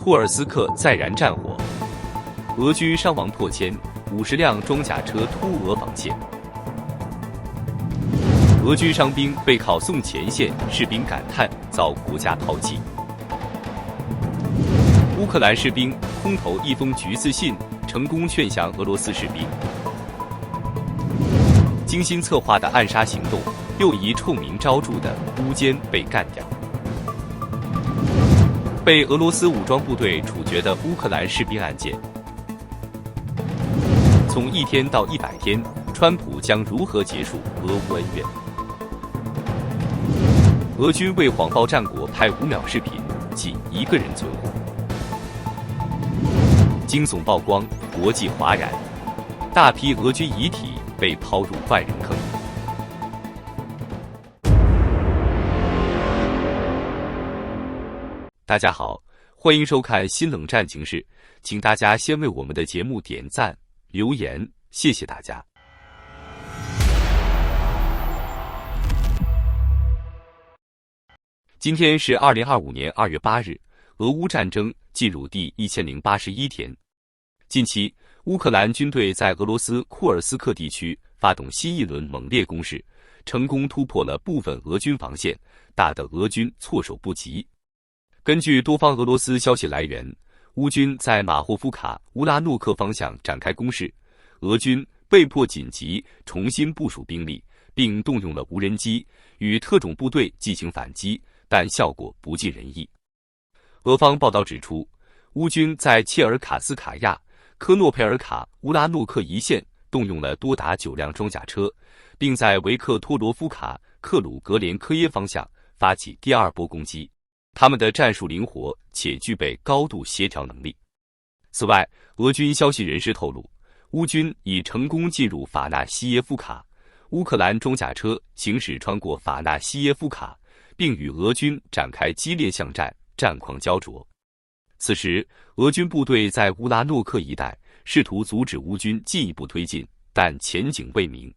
库尔斯克再燃战火，俄军伤亡破千，50辆装甲车突俄防线。俄军伤兵被拷送前线，士兵感叹遭国家抛弃。乌克兰士兵空投一封橘子信，成功劝降俄罗斯士兵。精心策划的暗杀行动，又一臭名昭著的乌奸被干掉。被俄罗斯武装部队处决的乌克兰士兵案件，从1天到100天，川普将如何结束俄乌恩怨？俄军为谎报战果拍5秒视频，仅1个人存活。惊悚曝光，国际哗然，大批俄军遗体被抛入万人坑。大家好，欢迎收看新冷战情事，请大家先为我们的节目点赞、留言，谢谢大家。今天是2025年2月8日，俄乌战争进入第1081天。近期，乌克兰军队在俄罗斯库尔斯克地区发动新一轮猛烈攻势，成功突破了部分俄军防线，打得俄军措手不及。根据多方俄罗斯消息来源，乌军在马霍夫卡、乌拉诺克方向展开攻势，俄军被迫紧急重新部署兵力，并动用了无人机与特种部队进行反击，但效果不尽人意。俄方报道指出，乌军在切尔卡斯卡亚、科诺佩尔卡、乌拉诺克一线动用了多达9辆装甲车，并在维克托罗夫卡、克鲁格连科耶方向发起第2波攻击。他们的战术灵活且具备高度协调能力。此外，俄军消息人士透露，乌军已成功进入法纳西耶夫卡，乌克兰装甲车行驶穿过法纳西耶夫卡，并与俄军展开激烈巷战，战况焦灼。此时，俄军部队在乌拉诺克一带试图阻止乌军进一步推进，但前景未明。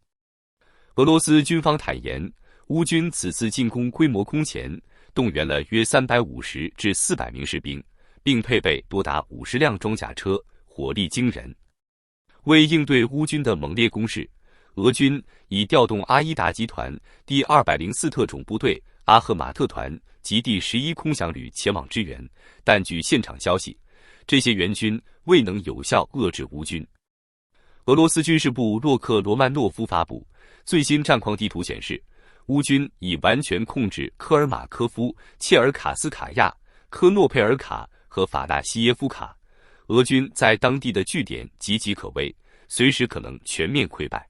俄罗斯军方坦言，乌军此次进攻规模空前，动员了约350至400名士兵，并配备多达50辆装甲车，火力惊人。为应对乌军的猛烈攻势，俄军已调动阿伊达集团第204特种部队、阿赫马特团及第11空降旅前往支援，但据现场消息，这些援军未能有效遏制乌军。俄罗斯军事部洛克罗曼诺夫发布最新战况地图显示，乌军已完全控制科尔马科夫、切尔卡斯卡亚、科诺佩尔卡和法纳西耶夫卡，俄军在当地的据点岌岌可危，随时可能全面溃败。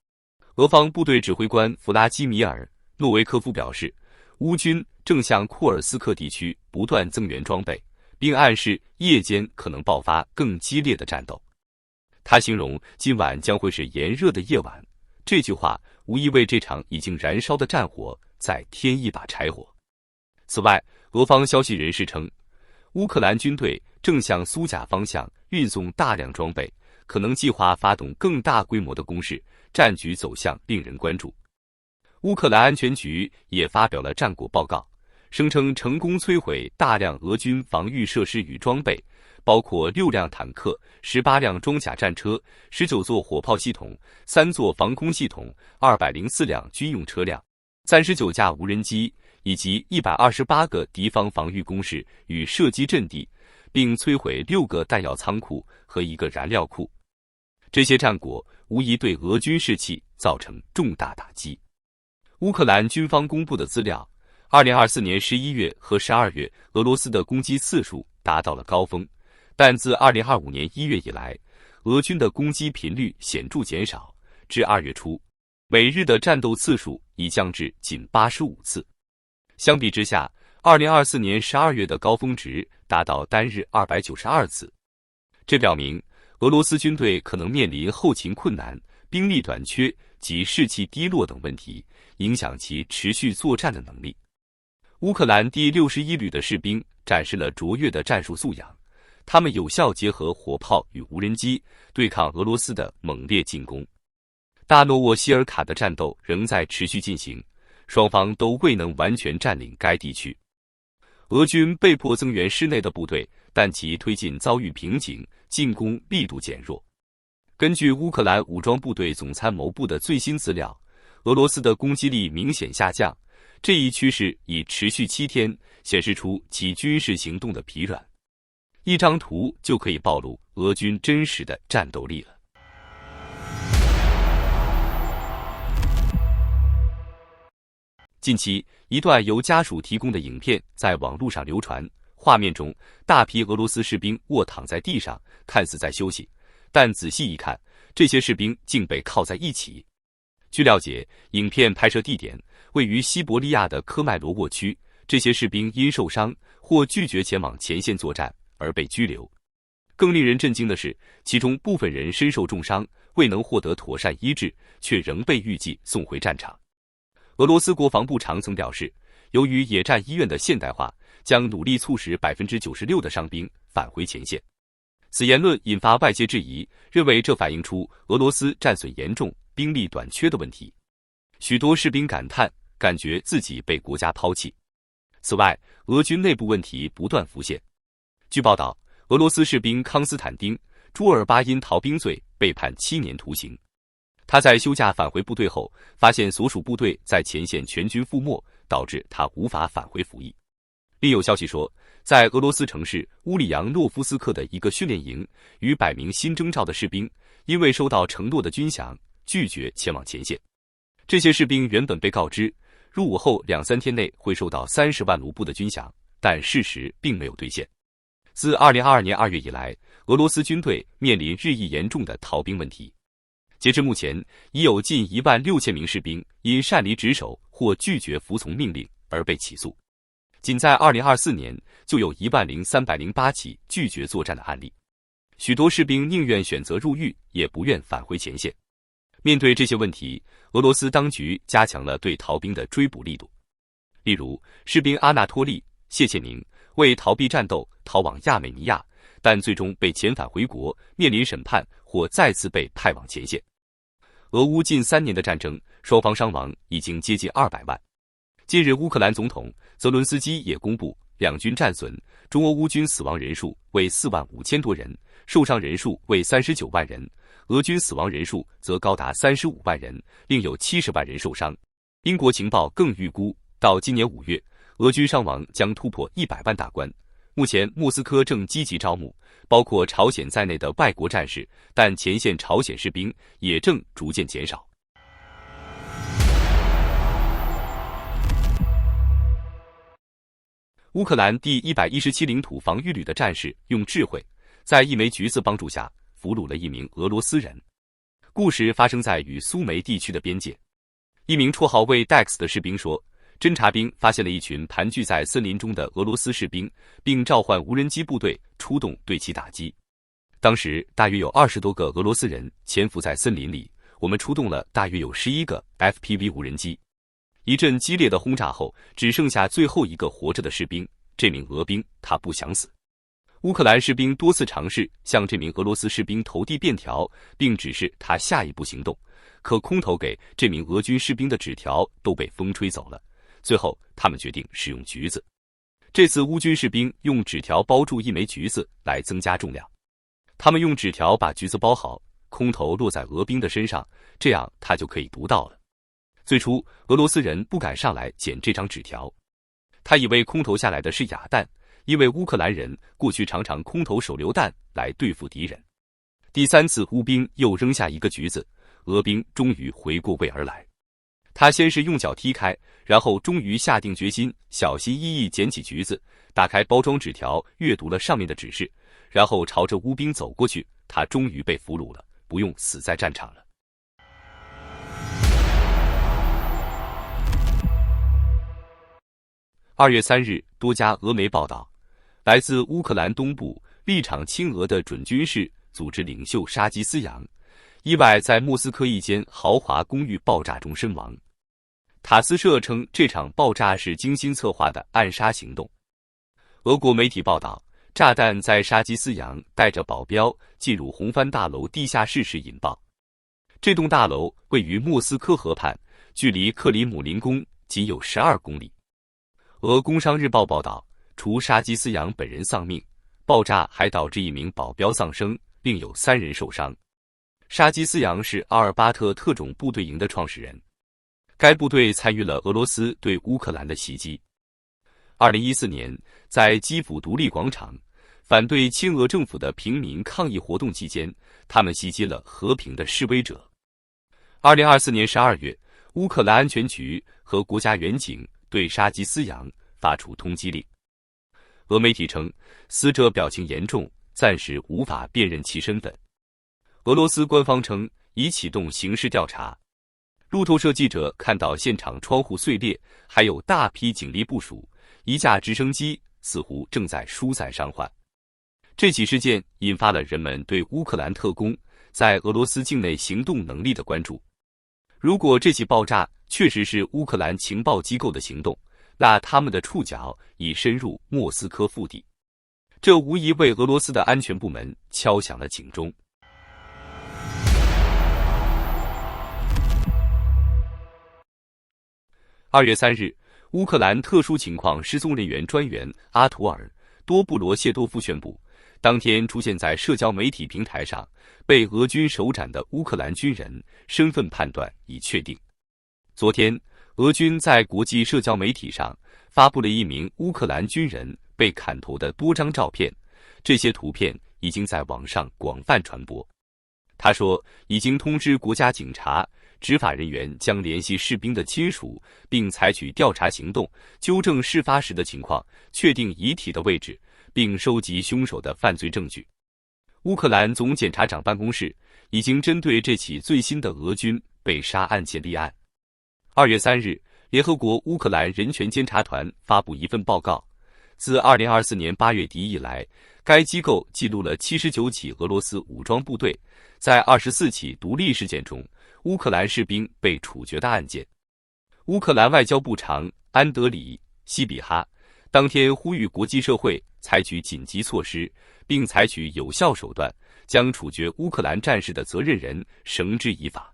俄方部队指挥官弗拉基米尔·诺维科夫表示，乌军正向库尔斯克地区不断增援装备，并暗示夜间可能爆发更激烈的战斗。他形容今晚将会是炎热的夜晚，这句话无疑为这场已经燃烧的战火再添一把柴火。此外，俄方消息人士称，乌克兰军队正向苏贾方向运送大量装备，可能计划发动更大规模的攻势，战局走向令人关注。乌克兰安全局也发表了战果报告，声称成功摧毁大量俄军防御设施与装备，包括6辆坦克、18辆装甲战车、19座火炮系统、3座防空系统、204辆军用车辆、39架无人机，以及128个敌方防御工事与射击阵地，并摧毁6个弹药仓库和1个燃料库。这些战果无疑对俄军士气造成重大打击。乌克兰军方公布的资料，2024年11月和12月俄罗斯的攻击次数达到了高峰，但自2025年1月以来，俄军的攻击频率显著减少，至2月初，每日的战斗次数已降至仅85次。相比之下，2024年12月的高峰值达到单日292次。这表明，俄罗斯军队可能面临后勤困难、兵力短缺及士气低落等问题，影响其持续作战的能力。乌克兰第61旅的士兵展示了卓越的战术素养，他们有效结合火炮与无人机，对抗俄罗斯的猛烈进攻。大诺沃希尔卡的战斗仍在持续进行，双方都未能完全占领该地区。俄军被迫增援师内的部队，但其推进遭遇瓶颈，进攻力度减弱。根据乌克兰武装部队总参谋部的最新资料，俄罗斯的攻击力明显下降，这一趋势已持续7天，显示出其军事行动的疲软。一张图就可以暴露俄军真实的战斗力了。近期，一段由家属提供的影片在网络上流传，画面中大批俄罗斯士兵卧躺在地上，看似在休息，但仔细一看，这些士兵竟被铐在一起。据了解，影片拍摄地点位于西伯利亚的科迈罗沃区，这些士兵因受伤或拒绝前往前线作战而被拘留。更令人震惊的是，其中部分人身受重伤，未能获得妥善医治，却仍被预计送回战场。俄罗斯国防部长曾表示，由于野战医院的现代化，将努力促使96%的伤兵返回前线。此言论引发外界质疑，认为这反映出俄罗斯战损严重、兵力短缺的问题。许多士兵感叹，感觉自己被国家抛弃。此外，俄军内部问题不断浮现。据报道，俄罗斯士兵康斯坦丁·朱尔巴因逃兵罪被判7年徒刑。他在休假返回部队后，发现所属部队在前线全军覆没，导致他无法返回服役。另有消息说，在俄罗斯城市乌里扬诺夫斯克的一个训练营，逾100名新征召的士兵因为收到承诺的军饷，拒绝前往前线。这些士兵原本被告知，入伍后2-3天内会收到30万卢布的军饷，但事实并没有兑现。自2022年2月以来，俄罗斯军队面临日益严重的逃兵问题。截至目前，已有近16000名士兵因擅离职守或拒绝服从命令而被起诉。仅在2024年，就有10308起拒绝作战的案例。许多士兵宁愿选择入狱，也不愿返回前线。面对这些问题，俄罗斯当局加强了对逃兵的追捕力度。例如，士兵阿纳托利·谢切宁为逃避战斗逃往亚美尼亚，但最终被遣返回国，面临审判或再次被派往前线。俄乌近3年的战争，双方伤亡已经接近200万。近日，乌克兰总统泽伦斯基也公布，两军战损，中俄乌军死亡人数为45000多人，受伤人数为39万人，俄军死亡人数则高达35万人，另有70万人受伤。英国情报更预估，到今年5月，俄军伤亡将突破100万大关。目前，莫斯科正积极招募包括朝鲜在内的外国战士，但前线朝鲜士兵也正逐渐减少。乌克兰第117领土防御旅的战士用智慧，在一枚橘子帮助下俘虏了一名俄罗斯人。故事发生在与苏梅地区的边界。一名绰号为 Dex 的士兵说，侦察兵发现了一群盘踞在森林中的俄罗斯士兵，并召唤无人机部队出动对其打击。当时大约有20多个俄罗斯人潜伏在森林里，我们出动了大约有11个 FPV 无人机。一阵激烈的轰炸后，只剩下最后一个活着的士兵，这名俄兵他不想死。乌克兰士兵多次尝试向这名俄罗斯士兵投递便条，并指示他下一步行动，可空投给这名俄军士兵的纸条都被风吹走了。最后，他们决定使用橘子。这次乌军士兵用纸条包住一枚橘子来增加重量。他们用纸条把橘子包好，空投落在俄兵的身上，这样他就可以读到了。最初，俄罗斯人不敢上来捡这张纸条，他以为空投下来的是哑弹，因为乌克兰人过去常常空投手榴弹来对付敌人。第3次乌兵又扔下一个橘子，俄兵终于回过味而来。他先是用脚踢开，然后终于下定决心，小心翼翼捡起橘子，打开包装纸条，阅读了上面的指示，然后朝着乌兵走过去。他终于被俘虏了，不用死在战场了。2月3日，多家俄媒报道，来自乌克兰东部立场亲俄的准军事组织领袖沙基斯扬意外在莫斯科一间豪华公寓爆炸中身亡。塔斯社称，这场爆炸是精心策划的暗杀行动。俄国媒体报道，炸弹在沙基斯扬带着保镖进入红帆大楼地下室时引爆。这栋大楼位于莫斯科河畔，距离克里姆林宫仅有12公里。俄工商日报报道，除沙基斯扬本人丧命，爆炸还导致一名保镖丧生，另有3人受伤。沙基斯扬是阿尔巴特特种部队营的创始人，该部队参与了俄罗斯对乌克兰的袭击。2014年，在基辅独立广场反对亲俄政府的平民抗议活动期间，他们袭击了和平的示威者。2024年12月，乌克兰安全局和国家远警对沙基斯扬发出通缉令。俄媒体称，死者表情严重，暂时无法辨认其身份。俄罗斯官方称已启动刑事调查。路透社记者看到现场窗户碎裂，还有大批警力部署，一架直升机似乎正在疏散伤患。这起事件引发了人们对乌克兰特工在俄罗斯境内行动能力的关注。如果这起爆炸确实是乌克兰情报机构的行动，那他们的触角已深入莫斯科腹地，这无疑为俄罗斯的安全部门敲响了警钟。2月3日，乌克兰特殊情况失踪人员专员阿图尔·多布罗谢多夫宣布，当天出现在社交媒体平台上被俄军手斩的乌克兰军人身份判断已确定。昨天，俄军在国际社交媒体上发布了一名乌克兰军人被砍头的多张照片，这些图片已经在网上广泛传播。他说，已经通知国家警察，执法人员将联系士兵的亲属，并采取调查行动，纠正事发时的情况，确定遗体的位置，并收集凶手的犯罪证据。乌克兰总检察长办公室已经针对这起最新的俄军被杀案件立案。2月3日，联合国乌克兰人权监察团发布一份报告，自2024年8月底以来，该机构记录了79起俄罗斯武装部队在24起独立事件中乌克兰士兵被处决的案件。乌克兰外交部长安德里·西比哈当天呼吁国际社会采取紧急措施，并采取有效手段，将处决乌克兰战士的责任人绳之以法。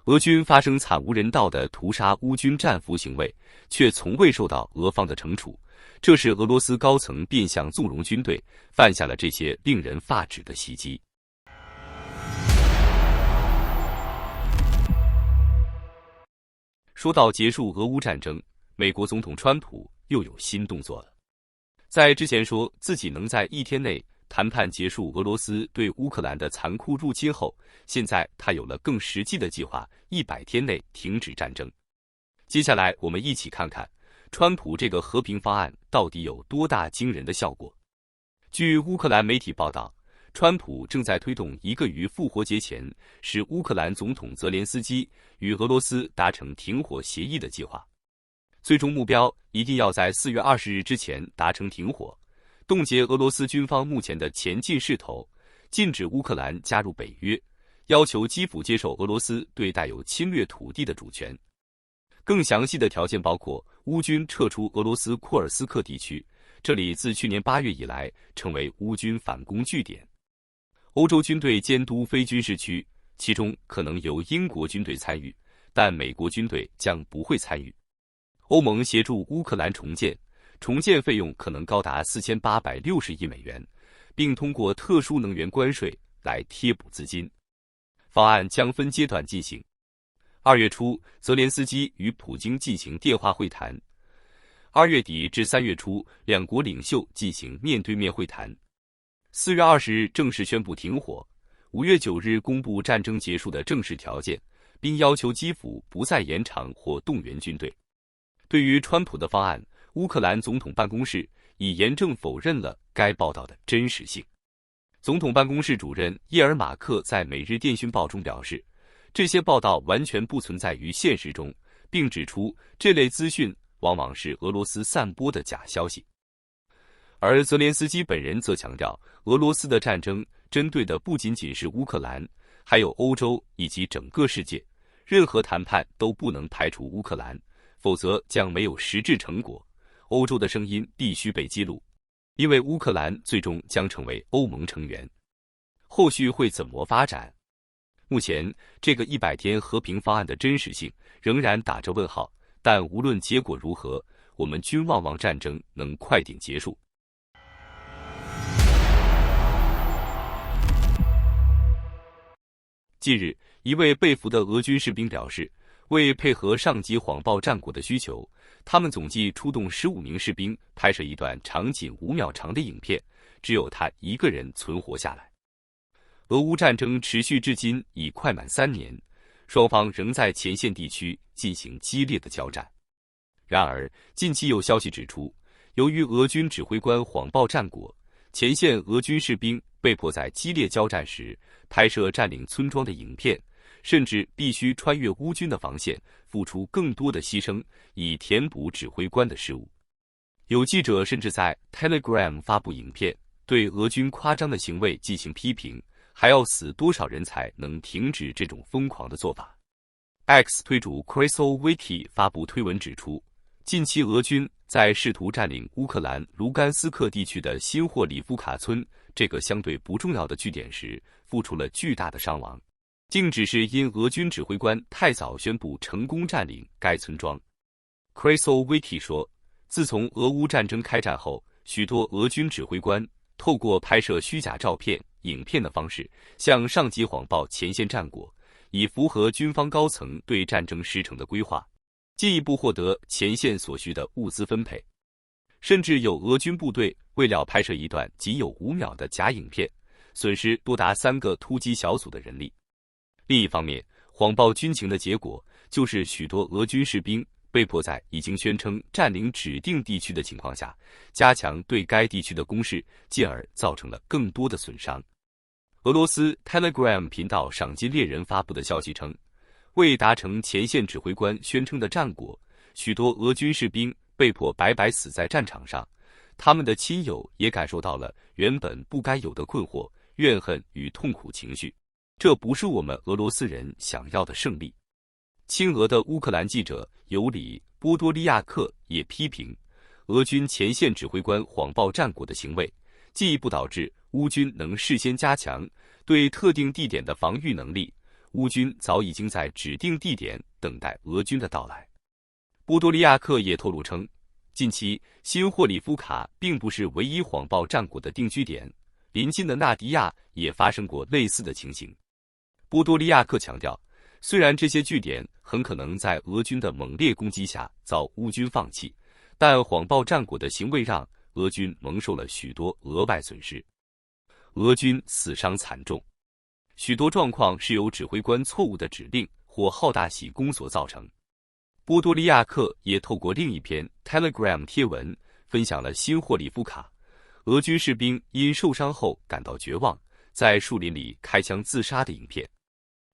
俄军发生惨无人道的屠杀乌军战俘行为，却从未受到俄方的惩处，这是俄罗斯高层变相纵容军队犯下了这些令人发指的袭击。说到结束俄乌战争，美国总统川普又有新动作了。在之前说自己能在1天内谈判结束俄罗斯对乌克兰的残酷入侵后，现在他有了更实际的计划，100天内停止战争。接下来我们一起看看川普这个和平方案到底有多大惊人的效果。据乌克兰媒体报道，川普正在推动一个于复活节前使乌克兰总统泽连斯基与俄罗斯达成停火协议的计划。最终目标一定要在4月20日之前达成停火，冻结俄罗斯军方目前的前进势头，禁止乌克兰加入北约，要求基辅接受俄罗斯对带有侵略土地的主权。更详细的条件包括乌军撤出俄罗斯库尔斯克地区，这里自去年8月以来成为乌军反攻据点。欧洲军队监督非军事区，其中可能由英国军队参与，但美国军队将不会参与。欧盟协助乌克兰重建，重建费用可能高达4860亿美元，并通过特殊能源关税来贴补资金。方案将分阶段进行。2月初，泽连斯基与普京进行电话会谈；2月底至3月初，两国领袖进行面对面会谈。4月20日正式宣布停火，5月9日公布战争结束的正式条件，并要求基辅不再延长或动员军队。对于川普的方案，乌克兰总统办公室已严正否认了该报道的真实性。总统办公室主任叶尔马克在《每日电讯报》中表示，这些报道完全不存在于现实中，并指出这类资讯往往是俄罗斯散播的假消息。而泽连斯基本人则强调，俄罗斯的战争针对的不仅仅是乌克兰，还有欧洲以及整个世界，任何谈判都不能排除乌克兰，否则将没有实质成果。欧洲的声音必须被激怒，因为乌克兰最终将成为欧盟成员。后续会怎么发展？目前，这个100天和平方案的真实性仍然打着问号，但无论结果如何，我们均望战争能快点结束。近日，一位被俘的俄军士兵表示，为配合上级谎报战果的需求，他们总计出动15名士兵拍摄一段长仅5秒长的影片，只有他一个人存活下来。俄乌战争持续至今已快满3年，双方仍在前线地区进行激烈的交战。然而，近期有消息指出，由于俄军指挥官谎报战果，前线俄军士兵被迫在激烈交战时拍摄占领村庄的影片，甚至必须穿越乌军的防线，付出更多的牺牲，以填补指挥官的失误。有记者甚至在 Telegram 发布影片，对俄军夸张的行为进行批评，还要死多少人才能停止这种疯狂的做法。X 推主 Crystal Wiki 发布推文指出，近期俄军在试图占领乌克兰卢甘斯克地区的新霍里夫卡村这个相对不重要的据点时，付出了巨大的伤亡，竟只是因俄军指挥官太早宣布成功占领该村庄。Crystal Wiki 说，自从俄乌战争开战后，许多俄军指挥官透过拍摄虚假照片、影片的方式，向上级谎报前线战果，以符合军方高层对战争时程的规划，进一步获得前线所需的物资分配。甚至有俄军部队为了拍摄一段仅有5秒的假影片，损失多达3个突击小组的人力。另一方面，谎报军情的结果就是许多俄军士兵被迫在已经宣称占领指定地区的情况下，加强对该地区的攻势，进而造成了更多的损伤。俄罗斯 Telegram 频道赏金猎人发布的消息称，为达成前线指挥官宣称的战果，许多俄军士兵被迫白白死在战场上，他们的亲友也感受到了原本不该有的困惑、怨恨与痛苦情绪。这不是我们俄罗斯人想要的胜利。亲俄的乌克兰记者尤里·波多利亚克也批评俄军前线指挥官谎报战果的行为，进一步导致乌军能事先加强对特定地点的防御能力。乌军早已经在指定地点等待俄军的到来。波多利亚克也透露称，近期新霍里夫卡并不是唯一谎报战果的定居点，邻近的纳迪亚也发生过类似的情形。波多利亚克强调，虽然这些据点很可能在俄军的猛烈攻击下遭乌军放弃，但谎报战果的行为让俄军蒙受了许多额外损失。俄军死伤惨重，许多状况是由指挥官错误的指令或好大喜功所造成。波多利亚克也透过另一篇 Telegram 贴文分享了新霍里夫卡俄军士兵因受伤后感到绝望，在树林里开枪自杀的影片。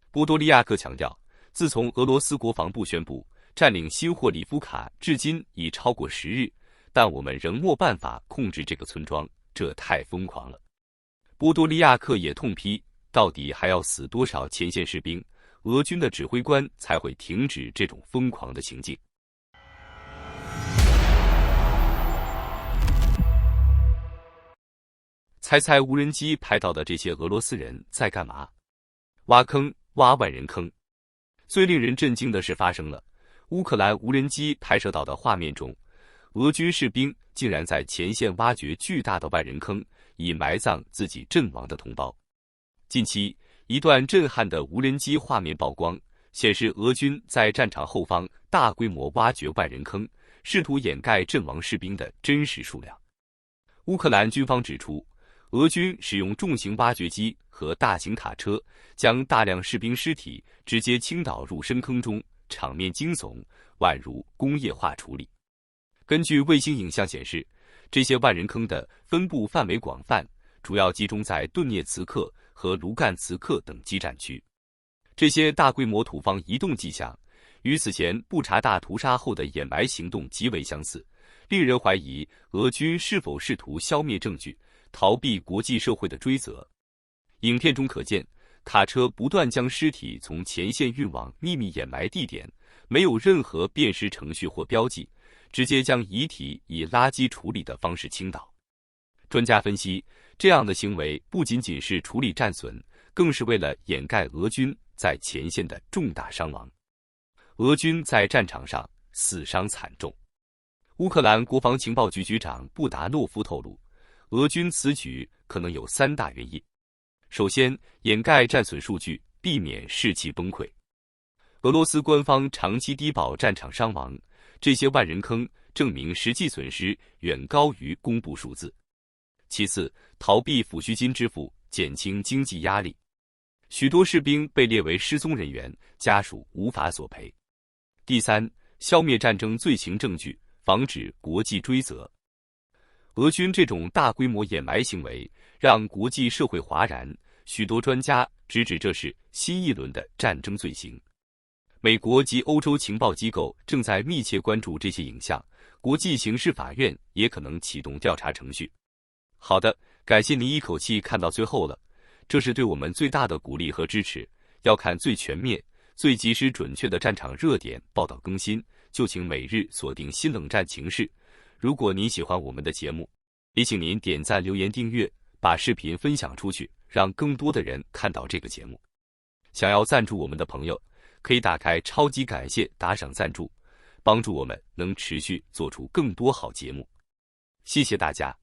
波多利亚克强调，自从俄罗斯国防部宣布占领新霍里夫卡至今已超过10日，但我们仍没办法控制这个村庄，这太疯狂了。波多利亚克也痛批，到底还要死多少前线士兵，俄军的指挥官才会停止这种疯狂的行径？猜猜无人机拍到的这些俄罗斯人在干嘛？挖坑，挖万人坑。最令人震惊的事发生了，乌克兰无人机拍摄到的画面中，俄军士兵竟然在前线挖掘巨大的万人坑，以埋葬自己阵亡的同胞。近期，一段震撼的无人机画面曝光，显示俄军在战场后方大规模挖掘万人坑，试图掩盖阵亡士兵的真实数量。乌克兰军方指出，俄军使用重型挖掘机和大型卡车，将大量士兵尸体直接倾倒入深坑中，场面惊悚，宛如工业化处理。根据卫星影像显示，这些万人坑的分布范围广泛，主要集中在顿涅茨克和卢干茨克等基站区。这些大规模土方移动迹象与此前布查大屠杀后的掩埋行动极为相似，令人怀疑俄军是否试图消灭证据，逃避国际社会的追责。影片中可见，卡车不断将尸体从前线运往秘密掩埋地点，没有任何辨识程序或标记，直接将遗体以垃圾处理的方式倾倒。专家分析，这样的行为不仅仅是处理战损，更是为了掩盖俄军在前线的重大伤亡。俄军在战场上死伤惨重。乌克兰国防情报局局长布达诺夫透露，俄军此举可能有3大原因。首先，掩盖战损数据，避免士气崩溃。俄罗斯官方长期低报战场伤亡，这些万人坑证明实际损失远高于公布数字。其次，逃避抚恤金支付，减轻经济压力。许多士兵被列为失踪人员，家属无法索赔。第三，消灭战争罪行证据，防止国际追责。俄军这种大规模掩埋行为让国际社会哗然，许多专家直指这是新一轮的战争罪行。美国及欧洲情报机构正在密切关注这些影像，国际刑事法院也可能启动调查程序。好的，感谢您一口气看到最后了，这是对我们最大的鼓励和支持。要看最全面、最及时准确的战场热点报道更新，就请每日锁定新冷战情势。如果您喜欢我们的节目，也请您点赞、留言、订阅，把视频分享出去，让更多的人看到这个节目。想要赞助我们的朋友，可以打开超级感谢打赏赞助，帮助我们能持续做出更多好节目。谢谢大家。